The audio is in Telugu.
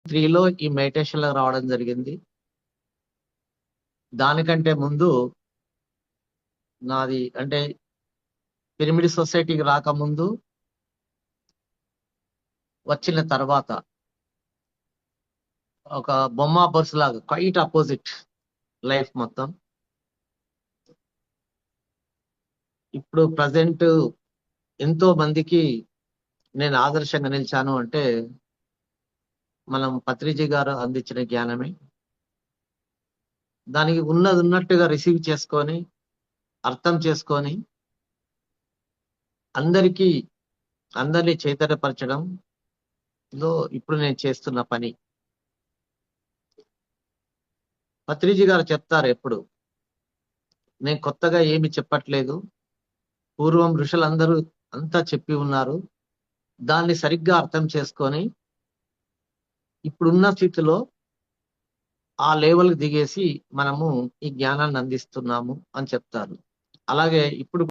3లో ఈ మెడిటేషన్ లో రావడం జరిగింది. దానికంటే ముందు నాది అంటే పిరమిడ్ సొసైటీకి రాకముందు, వచ్చిన తర్వాత ఒక బొమ్మ బస్సు లాగా క్వైట్ అపోజిట్ లైఫ్ మొత్తం. ఇప్పుడు ప్రజెంట్ ఎంతో మందికి నేను ఆదర్శంగా నిలిచాను అంటే మనం పత్రిజీ గారు అందించిన జ్ఞానమే. దానికి ఉన్నది ఉన్నట్టుగా రిసీవ్ చేసుకొని, అర్థం చేసుకొని, అందరినీ చైతన్యపరచడం లో ఇప్పుడు నేను చేస్తున్న పని. పత్రిజీ గారు చెప్తారు ఎప్పుడు, నేను కొత్తగా ఏమి చెప్పట్లేదు, పూర్వం ఋషులందరూ అంతా చెప్పి ఉన్నారు, దాన్ని సరిగ్గా అర్థం చేసుకొని ఇప్పుడున్న స్థితిలో ఆ లెవెల్ దిగేసి మనము ఈ జ్ఞానాన్ని అందిస్తున్నాము అని చెప్తారు. అలాగే ఇప్పుడు